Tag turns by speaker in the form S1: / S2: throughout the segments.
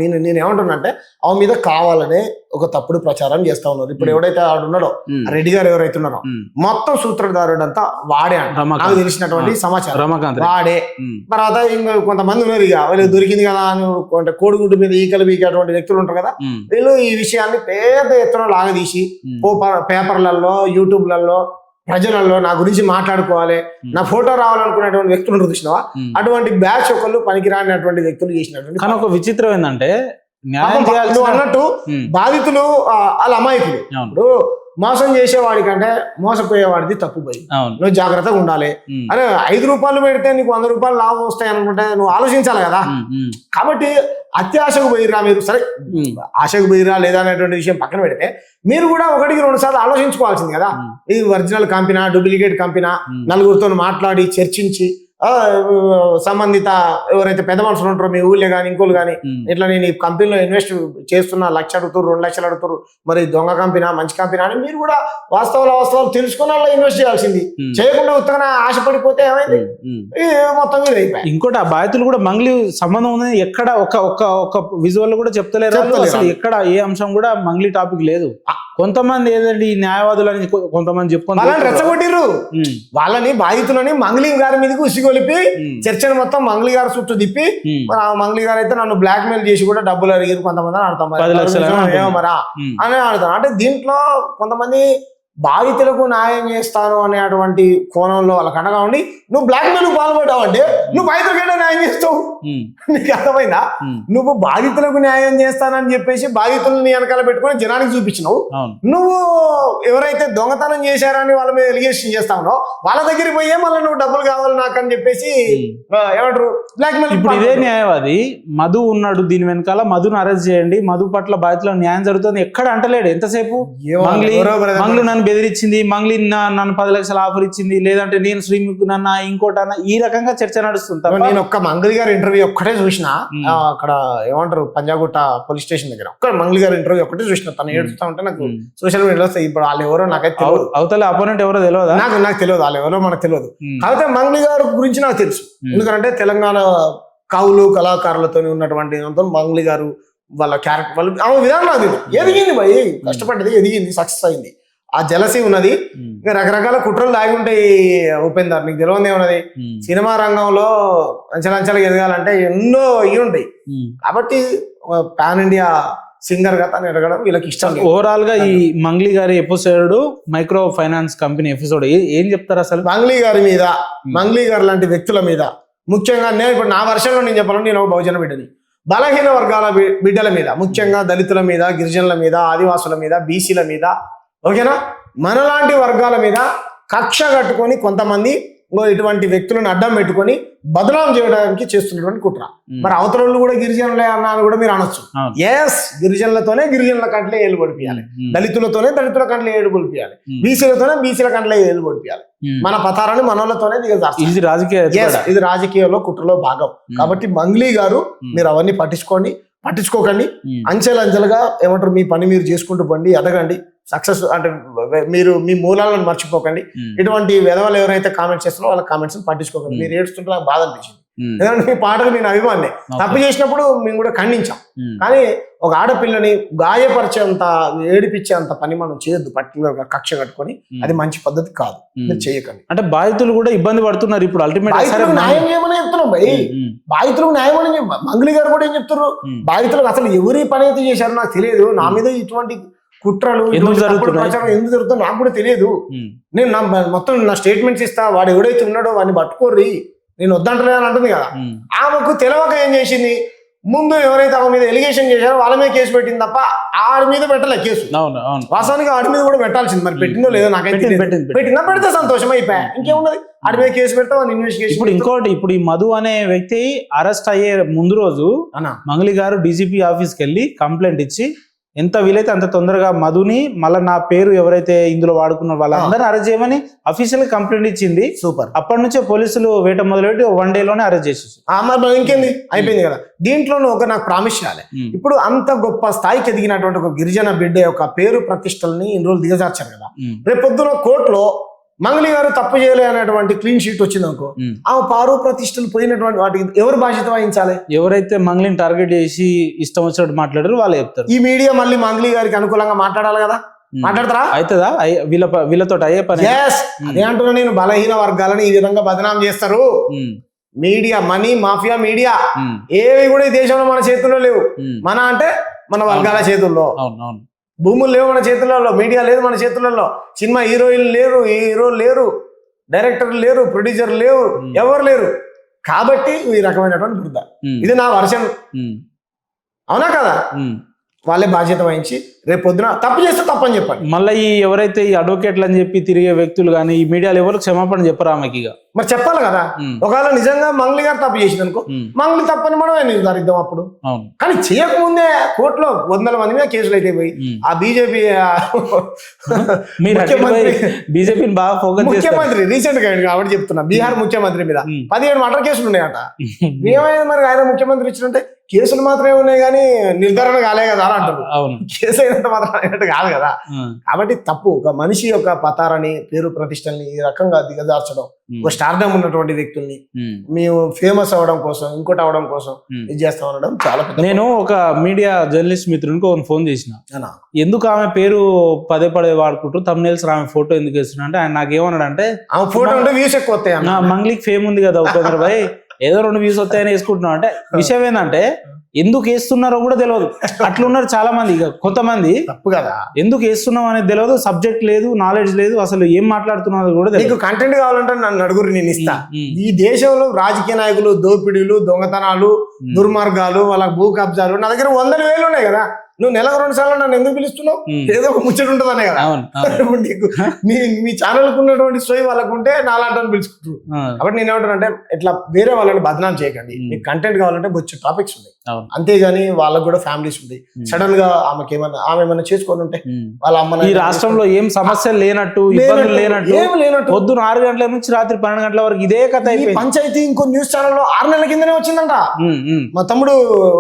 S1: నేను ఏమంటున్నానంటే ఆమె మీద కావాలనే ఒక తప్పుడు ప్రచారం చేస్తా ఉన్నారు. ఇప్పుడు ఎవడైతే ఆడున్నాడో రెడ్డి గారు ఎవరైతే ఉన్నారో మొత్తం సూత్రధారుడు అంతా వాడే అంట. నాకు తెలిసినటువంటి సమాచారం వాడే. తర్వాత ఇంకా కొంతమంది ఉన్నారు, ఇక వీళ్ళు దొరికింది కదా అని కోడిగుడ్డు మీద ఈకలు బీకేటువంటి వ్యక్తులు ఉంటారు కదా, వీళ్ళు ఈ విషయాన్ని పెద్ద ఎత్తున లాగదీసి పేపర్లలో యూట్యూబ్లలో ప్రజలలో నా గురించి మాట్లాడుకోవాలి, నా ఫోటో రావాలనుకునేటువంటి వ్యక్తులు ఉంటారు చూసినావా, అటువంటి బ్యాచ్ ఒకళ్ళు పనికిరానటువంటి వ్యక్తులు చేసినటువంటి.
S2: కానీ ఒక విచిత్రం ఏంటంటే
S1: నువ్వు అన్నట్టు బాధితులు వాళ్ళ అమాయకులు. ఇప్పుడు మోసం చేసేవాడికంటే మోసపోయేవాడిది తప్పు పోయి నువ్వు జాగ్రత్తగా ఉండాలి. అరే 5 రూపాయలు పెడితే నీకు 100 రూపాయలు లాభం వస్తాయి అనుకుంటే నువ్వు ఆలోచించాలి కదా. కాబట్టి అత్యాశకు పోయిరా మీరు, సరే ఆశకు పోయిరా లేదా అనేటువంటి విషయం పక్కన పెడితే మీరు కూడా 1-2 సార్లు ఆలోచించుకోవాల్సింది కదా. ఇది ఒరిజినల్ కంపెనీ డూప్లికేట్ కంపెనీ, నలుగురితో మాట్లాడి చర్చించి సంబంధిత ఎవరైతే పెద్ద మనుషులు ఉంటారో మీ ఊళ్ళో కానీ ఇంకోళ్ళు కానీ, ఇట్లా నేను ఈ కంపెనీలో ఇన్వెస్ట్ చేస్తున్నా 1,00,000 అడుగుతారు 2 లక్షలు అడుగుతారు, మరి దొంగ కంపెనీ మంచి కంపెనీ అని మీరు కూడా వాస్తవాలు తెలుసుకుని అలా ఇన్వెస్ట్ చేయాల్సింది. చేయకుండా ఉత్తగా ఆశపడిపోతే ఏమైంది, మొత్తం మీద అయిపోయి.
S2: ఇంకోటి ఆ బాధితులు కూడా మంగ్లీ సంబంధం ఉందని ఎక్కడ ఒక విజువల్ కూడా చెప్తలేరు అసలు. ఎక్కడ ఏ అంశం కూడా మంగ్లీ టాపిక్ లేదు. కొంతమంది ఏదండి ఈ న్యాయవాదులు అని కొంతమంది చెప్పుకొని
S1: రెచ్చగొట్టిర్రు వాళ్ళని, బాధితులని మంగ్లీ గారి మీదకి ఉసిగొలిపి చర్చను మొత్తం మంగ్లీ గారు చుట్టూ తిప్పి, మరి ఆ మంగ్లీ గారు అయితే నన్ను బ్లాక్ మెయిల్ చేసి కూడా డబ్బులు అడిగారు కొంతమంది ఆడతాం ఏమో మరా అని ఆడతాను. అంటే దీంట్లో కొంతమంది బాధితులకు న్యాయం చేస్తాను అనేటువంటి కోణంలో వాళ్ళకి అనగా ఉండి నువ్వు బ్లాక్ మెయిల్ పాల్పడ్డావు అంటే నువ్వు బాధితులకైనా న్యాయం చేస్తావు. నీకు అర్థమైందా? నువ్వు బాధితులకు న్యాయం చేస్తానని చెప్పేసి బాధితులని వెనకాల పెట్టుకుని జనానికి చూపించినావు. నువ్వు ఎవరైతే దొంగతనం చేశారని వాళ్ళ మీద ఎలిగేషన్ చేస్తా ఉన్నావు వాళ్ళ దగ్గరికి పోయే మళ్ళీ నువ్వు డబ్బులు కావాలి నాకు అని చెప్పేసి ఏమంటారు బ్లాక్ మెయిల్.
S2: ఇప్పుడు ఇదే న్యాయవాది మధు ఉన్నాడు, దీని వెనకాల మధును అరెస్ట్ చేయండి, మధు పట్ల బాధితులకు న్యాయం జరుగుతుంది ఎక్కడ అంటలేడు. ఎంతసేపు మంగ్లీ నన్ను బెదిరించింది, మంగ్లీ నన్ను 10 లక్షల ఆఫర్ ఇచ్చింది, లేదంటే నేను శ్రీముఖ్ నన్న ఇంకోటన్నా, ఈ రకంగా చర్చ నడుస్తుంది.
S1: నేను ఒక్క మంగ్లీ గారి ఇంటర్వ్యూ ఒక్కటే చూసిన, అక్కడ ఏమంటారు పంజాగుట్ట పోలీస్ స్టేషన్ దగ్గర ఒక్క మంగ్లీ గారి ఇంటర్వ్యూ ఒక్కటే చూసిన. తను ఏడుస్తా ఉంటే నాకు సోషల్ మీడియాలో ఇప్పుడు వాళ్ళు ఎవరో నాకైతే తెలియదు,
S2: అవతల అపోనెంట్ ఎవరో తెలియదు,
S1: నాకు తెలియదు వాళ్ళు ఎవరో మనకు తెలియదు. కాకపోతే మంగ్లీ గారి గురించి నాకు తెలుసు, ఎందుకంటే తెలంగాణ కవులు కళాకారులతో ఉన్నటువంటి మంగ్లీ గారు వాళ్ళ క్యారెక్టర్ వాళ్ళ ఆమె విధానం నాకు ఎదిగింది భయ్, కష్టపడ్డది ఎదిగింది, సక్సెస్ అయింది. ఆ జలసీ ఉన్నది, ఇంకా రకరకాల కుట్రలు దాగి ఉంటాయి. ఉపేందర్ నీకు తెలియదు ఏమున్నది, సినిమా రంగంలో అంచెలంచెలుగా ఎదగాలంటే ఎన్నో ఇవి ఉంటాయి. కాబట్టి పాన్ ఇండియా సింగర్ గా తను ఎదగడం వీళ్ళకి ఇష్టం.
S2: ఓవరాల్ గా ఈ మంగ్లీ గారి episode micro finance company episode ఏం చెప్తారు అసలు?
S1: మంగ్లీ గారి మీద, మంగ్లీ గారు లాంటి వ్యక్తుల మీద ముఖ్యంగా నేను ఇప్పుడు నా వర్షంలో నేను చెప్పాలని, నేను బహుజన బిడ్డని, బలహీన వర్గాల బిడ్డల మీద, ముఖ్యంగా దళితుల మీద, గిరిజనుల మీద, ఆదివాసుల మీద, బీసీల మీద, ఓకేనా, మనలాంటి వర్గాల మీద కక్ష కట్టుకొని కొంతమంది ఇటువంటి వ్యక్తులను అడ్డం పెట్టుకొని బదనాం చేయడానికి చేస్తున్నటువంటి కుట్ర. మరి అవతల కూడా గిరిజనులే అన్నాను కూడా మీరు అనొచ్చు. ఎస్, గిరిజనులతోనే గిరిజనుల కంట్లే ఏలు పొడిపియాలి, దళితులతోనే దళితుల కంట్లే ఏలు పొడిపియాలి, బీసీలతోనే బీసీల కంట్లే ఏలు పొడిపియాలి. మన పతారాన్ని మనోళ్ళతోనే ఇది రాజకీయాల్లో కుట్రలో భాగం. కాబట్టి మంగ్లీ గారు మీరు అవన్నీ పట్టించుకోకండి. అంచెలంచెలుగా ఏమంటారు మీ పని మీరు చేసుకుంటూ పండి, ఎదగండి, సక్సెస్ అంటే మీరు మీ మూలాలను మర్చిపోకండి. ఇటువంటి విధవలు ఎవరైతే కామెంట్స్ చేస్తున్నారో వాళ్ళ కామెంట్స్ పట్టించుకోకండి. మీరు ఏడుస్తుంటే నాకు బాధ అనిపించింది, ఎందుకంటే మీ పాటకు నేను అభిమాని. తప్పు చేసినప్పుడు మేము కూడా ఖండించాం, కానీ ఒక ఆడపిల్లని గాయపరిచేంత ఏడిపించేంత పని మనం చేయొద్దు పర్టికులర్ గా కక్ష కట్టుకొని. అది మంచి పద్ధతి కాదు, మీరు చేయకండి.
S2: అంటే బాధితులు కూడా ఇబ్బంది పడుతున్నారు ఇప్పుడు. అల్టిమేట్
S1: న్యాయం చేయమని చెప్తున్నాం భయ్, బాధితులకు న్యాయం అని. మంగ్లీ గారు కూడా ఏం చెప్తున్నారు, బాధితులకు అసలు ఎవరి పని అయితే చేశారో నాకు తెలియదు, నా మీద ఇటువంటి కుట్రలు ఎందుకు జరుగుతుందో నాకు కూడా తెలియదు. నేను మొత్తం నా స్టేట్మెంట్స్ ఇస్తా, వాడు ఎవడైతే ఉన్నాడో వాడిని పట్టుకోర్రి, నేను వద్దంటలే అని అంటుంది కదా. ఆమెకు తెలవక ఏం చేసింది, ముందు ఎవరైతే ఆమె మీద ఎలిగేషన్ చేశారో వాళ్ళ మీద కేసు పెట్టింది తప్ప ఆడి మీద పెట్టలే కేసు. వాస్తవానికి ఆడి మీద కూడా పెట్టాల్సింది, మరి పెట్టిందో లేదో నాకైతే పెట్టిందా, పెడితే సంతోషం అయిపోయా, ఇంకేమున్నది, ఆడి మీద కేసు పెడతా ఇన్వెస్టిగేషన్.
S2: ఇప్పుడు ఇంకోటి, ఇప్పుడు ఈ మధు అనే వ్యక్తి అరెస్ట్ అయ్యే ముందు రోజు మంగ్లీ గారు డీజీపీ ఆఫీస్కి వెళ్ళి కంప్లైంట్ ఇచ్చి ఎంత వీలైతే అంత తొందరగా మధుని మళ్ళీ నా పేరు ఎవరైతే ఇందులో వాడుకున్న వాళ్ళందరినీ అరెస్ట్ చేయమని అఫీషియల్ కంప్లైంట్ ఇచ్చింది.
S1: సూపర్.
S2: అప్పటి నుంచే పోలీసులు వేట మొదలుపెట్టి 1 డేలోనే అరెస్ట్ చేసేసి
S1: ఇంకేంది అయిపోయింది కదా. దీంట్లోనూ ఒక నాకు ప్రామిస్ చేయాలి, ఇప్పుడు అంత గొప్ప స్థాయికి ఎదిగినటువంటి ఒక గిరిజన బిడ్డ యొక్క పేరు ప్రతిష్టల్ని ఇన్ని రోజులు దిగజార్చారు కదా. రేపు పొద్దున కోర్టులో మంగ్లీ గారు తప్పు చేయలే అనేటువంటి క్లీన్ షీట్ వచ్చింది అనుకో, ఆ పారు ప్రతిష్టలు పోయినటువంటి వాటికి ఎవరు బాధ్యత వహించాలి?
S2: ఎవరైతే మంగ్లీని టార్గెట్ చేసి ఇష్టం వచ్చినట్టు మాట్లాడారో వాళ్ళు చెప్తారు.
S1: ఈ మీడియా మళ్ళీ మంగ్లీ గారికి అనుకూలంగా మాట్లాడాలి కదా, మాట్లాడతారా?
S2: అవుతుందా? వీళ్ళతో అయ్యే పని.
S1: అదే అంటున్నా నేను, బలహీన వర్గాలను ఈ విధంగా బదనాం చేస్తారు. మీడియా, మనీ మాఫియా మీడియా ఏవి కూడా ఈ దేశంలో మన చేతుల్లో లేవు. మన అంటే మన వర్గాల చేతుల్లో. భూములు లేవు మన చేతులలో, మీడియా లేదు మన చేతులలో, సినిమా హీరోయిన్లు లేరు, హీరోలు లేరు, డైరెక్టర్లు లేరు, ప్రొడ్యూసర్ లేవు, ఎవరు లేరు. కాబట్టి ఈ రకమైనటువంటి బురద. ఇది నా వర్షన్, అవునా కదా? వాళ్ళే బాధ్యత వహించి రేపు పొద్దున తప్పు చేస్తే తప్పని చెప్పండి.
S2: మళ్ళీ ఈ ఎవరైతే ఈ అడ్వకేట్లు అని చెప్పి తిరిగే వ్యక్తులు కానీ ఈ మీడియాలో ఎవరు క్షమాపణ చెప్పరు ఆమెకి. ఇక
S1: మరి చెప్పాలి కదా. ఒకవేళ నిజంగా మంగ్లీ గారు తప్పు చేసింది అనుకో, మంగ్లీ తప్పని మనమే నిర్ధారిద్దాం అప్పుడు. కానీ చేయకముందే కోర్టులో వందల మంది మీద కేసులు అయితే పోయి ఆ బీజేపీ
S2: బీజేపీని బాగా ఫోకస్
S1: ముఖ్యమంత్రి రీసెంట్ గా కాబట్టి చెప్తున్నా, బీహార్ ముఖ్యమంత్రి మీద 17 మర్డర్ కేసులు ఉన్నాయట. ఏమైంది మరి? ఆయన ముఖ్యమంత్రి ఇచ్చినట్టే కేసులు మాత్రమే ఉన్నాయి కానీ నిర్ధారణ కాలే కదా అని అంటారు. కేసు అయినంత మాత్రం అయినట్టు కాదు కదా. కాబట్టి తప్పు. ఒక మనిషి యొక్క పతారని, పేరు ప్రతిష్టల్ని ఈ రకంగా దిగజార్చడం, ఒక స్టార్డమ్ ఉన్నటువంటి వ్యక్తుల్ని మేము ఫేమస్ అవడం కోసం, ఇంకోటి అవడం కోసం ఇది చేస్తాం అనడం చాలా పెద్ద.
S2: నేను ఒక మీడియా జర్నలిస్ట్ మిత్రునికి ఒక ఫోన్ చేసిన, ఎందుకు ఆమె పేరు పదే పదే వాడుకుంటూ తమ్నెల్స్ ఆమె ఫోటో ఎందుకు వేస్తున్నా అంటే, ఆయన నాకేమన్నాడు అంటే,
S1: ఆమె ఫోటో ఉంటే వ్యూస్ ఎక్కువ వస్తాయి,
S2: మంగ్లీకి ఫేమ్ ఉంది కదా ఉపేంద్ర భాయ్, ఏదో 2 వ్యూస్ వస్తాయని వేసుకుంటున్నాం అంటే. విషయం ఏంటంటే ఎందుకు వేస్తున్నారో కూడా తెలియదు. అట్లున్నారు చాలా మంది. ఇక కొంతమంది
S1: తప్పు కదా,
S2: ఎందుకు వేస్తున్నాం అనేది తెలియదు, సబ్జెక్ట్ లేదు, నాలెడ్జ్ లేదు, అసలు ఏం మాట్లాడుతున్నదో కూడా తెలియదు.
S1: కంటెంట్ కావాలంటే నన్ను అడుగురు, నేను ఇస్తా. ఈ దేశంలో రాజకీయ నాయకులు దోపిడీలు, దొంగతనాలు, దుర్మార్గాలు, వాళ్ళ భూ కబ్జాలు నా దగ్గర 100,000 ఉన్నాయి కదా. నువ్వు నెలకు 2 సార్లు నన్ను ఎందుకు పిలుస్తున్నావు? ఏదో ఒక ముచ్చట ఉంటుందనే కదా. నీకు మీ ఛానల్కు ఉన్నటువంటి సోయి వాళ్ళకు ఉంటే నాలాంటి పిలుచుకుంటారు. కాబట్టి నేను ఏమంటానంటే, ఇట్లా వేరే వాళ్ళని బదనాం చేయకండి. మీకు కంటెంట్ కావాలంటే బొచ్చు టాపిక్స్ ఉన్నాయి, అంతేగాని వాళ్ళకు కూడా ఫ్యామిలీస్ ఉంటాయి. సడన్ గా ఆమె ఏమైనా చేసుకొని ఉంటే వాళ్ళ అమ్మ
S2: ఈ రాష్ట్రంలో ఏం సమస్యలు లేనట్టు, ఇబ్బందులు లేనట్టు పొద్దున 6 గంటల నుంచి రాత్రి 12 గంటల వరకు ఇదే కథ అయిపోయింది.
S1: పంచాయతీ ఇంకో న్యూస్ ఛానల్లో 6 నెలల కిందనే వచ్చిందంట. మా తమ్ముడు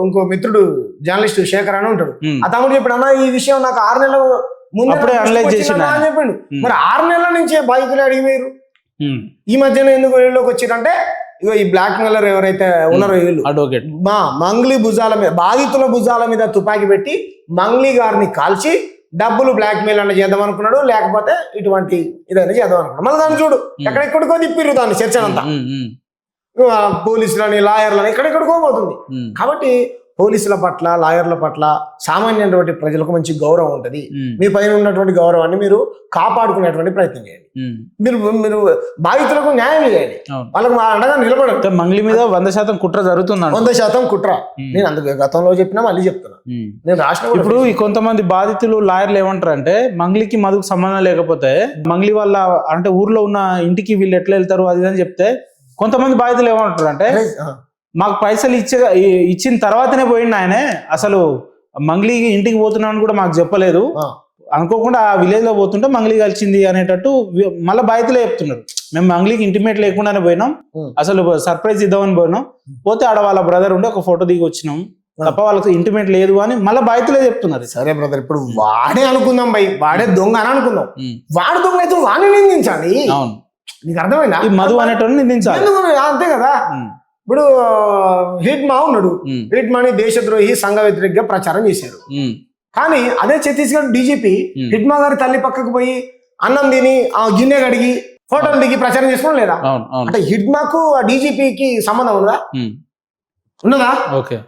S1: ఇంకో మిత్రుడు జర్నలిస్ట్ శేఖర్ అని ఉంటాడు, ఆ తమ్ముడు చెప్పాడు, అన్న ఈ విషయం నాకు 6 నెలల ముందు అనలైజ్ చేసిండు అని చెప్పిండు. మరి 6 నెలల నుంచే బాధితులు అడిగిపోయారు, ఈ మధ్యన ఎందుకు వెళ్ళలోకి వచ్చిరంటే, ఇగో ఈ బ్లాక్ మెయిలర్ ఎవరైతే ఉన్నారో వీళ్ళు
S2: అడ్వకేట్
S1: మంగ్లీ భుజాల మీద, బాధితుల భుజాల మీద తుపాకీ పెట్టి మంగ్లీ గారిని కాల్చి డబ్బులు బ్లాక్ మెయిల్ అన్న చేద్దాం అనుకున్నాడు, లేకపోతే ఇటువంటి ఇదైనా చేద్దాం అనుకున్నాడు. మళ్ళీ దాన్ని చూడు ఎక్కడెక్కడికో తిప్పిర్రు దాన్ని చర్చనంతా, పోలీసులని, లాయర్లని ఎక్కడెక్కడికో పోతుంది. కాబట్టి పోలీసుల పట్ల, లాయర్ల పట్ల, సామాన్యమైనటువంటి ప్రజలకు మంచి గౌరవం ఉంటుంది. మీ పైన ఉన్నటువంటి గౌరవాన్ని మీరు కాపాడుకునేటువంటి ప్రయత్నం చేయండి. మీరు బాధితులకు న్యాయం చేయండి, వాళ్ళకు అండగా నిలబడండి.
S2: మంగ్లీ మీద 100% కుట్ర జరుగుతుంది.
S1: 100% కుట్ర. నేను అందుకు గతంలో చెప్పినా మళ్ళీ చెప్తున్నా. నేను రాష్ట్రం
S2: ఇప్పుడు ఈ కొంతమంది బాధితులు, లాయర్లు ఏమంటారు అంటే, మంగ్లీకి మధుకు సంబంధం లేకపోతే మంగ్లీ వాళ్ళ అంటే ఊర్లో ఉన్న ఇంటికి వీళ్ళు ఎట్లా వెళ్తారు అది అని చెప్తే, కొంతమంది బాధితులు ఏమంటారు అంటే, మాకు పైసలు ఇచ్చిన తర్వాతనే పోయిండు ఆయనే, అసలు మంగ్లీ ఇంటికి పోతున్నాను కూడా మాకు చెప్పలేదు, అనుకోకుండా ఆ విలేజ్ లో పోతుంటే మంగ్లీ కలిసింది అనేటట్టు మళ్ళీ బాధితులే చెప్తున్నారు. మేము మంగ్లీకి ఇంటిమేట్ లేకుండానే పోయినాం, అసలు సర్ప్రైజ్ ఇద్దామని పోయినాం, పోతే ఆడ వాళ్ళ బ్రదర్ ఉండి ఒక ఫోటో దిగి వచ్చినాం తప్ప వాళ్ళకి ఇంటిమేట్ లేదు అని మళ్ళీ బాధితులే చెప్తున్నారు.
S1: సరే బ్రదర్, ఇప్పుడు వాడే అనుకుందాం భయ్, వాడే దొంగ అని అనుకుందాం. వాడు దొంగ అయితే వాడిని నిందించాలి. నీకు అర్థమైందా?
S2: ఈ మధు అనేటోని నిందించాలి,
S1: అంతే కదా. ఇప్పుడు హిట్ మా ఉన్నాడు, హిట్ మాని దేశద్రోహి, సంఘ వ్యతిరేకంగా ప్రచారం చేశారు. కానీ అదే ఛత్తీస్గఢ్ డీజీపీ హిట్మా గారి తల్లి పక్కకు పోయి అన్నం తిని ఆ గిన్నె కడిగి ఫోటోలు దిగి ప్రచారం చేసుకోవడం లేదా? అంటే హిట్మాకు ఆ డీజీపీకి సంబంధం ఉన్నదా?
S2: ఓకే,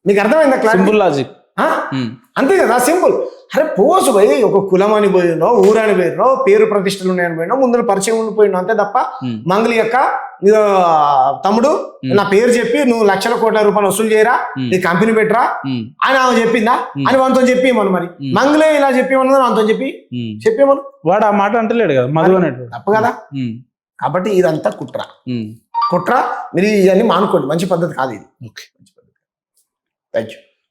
S1: మీకు అర్థమైందా?
S2: Simple logic.
S1: అంతే కదా, సింపుల్. అరే పోసు పోయి ఒక కులం అని పోయినో, ఊరని పోయినో, పేరు ప్రతిష్టలు ఉన్నాయని పోయినో, ముందు పరిచయం ఉండిపోయినా అంతే తప్ప మంగ్లీ యొక్క తమ్ముడు నా పేరు చెప్పి నువ్వు లక్షల కోట్ల రూపాయలు వసూలు చేయరా, నీ కంపెనీ పెట్టరా అని ఆమె చెప్పిందా అని మనతో చెప్పిమను. మరి మంగ్లీ ఇలా చెప్పిమన్నది మనతో చెప్పిమను.
S2: వాడు ఆ మాట అంటలేడు కదా, మధు అనేటు
S1: తప్పు కదా. కాబట్టి ఇదంతా కుట్ర. మీరు ఇవన్నీ మానుకోండి, మంచి పద్ధతి కాదు ఇది. Thank you.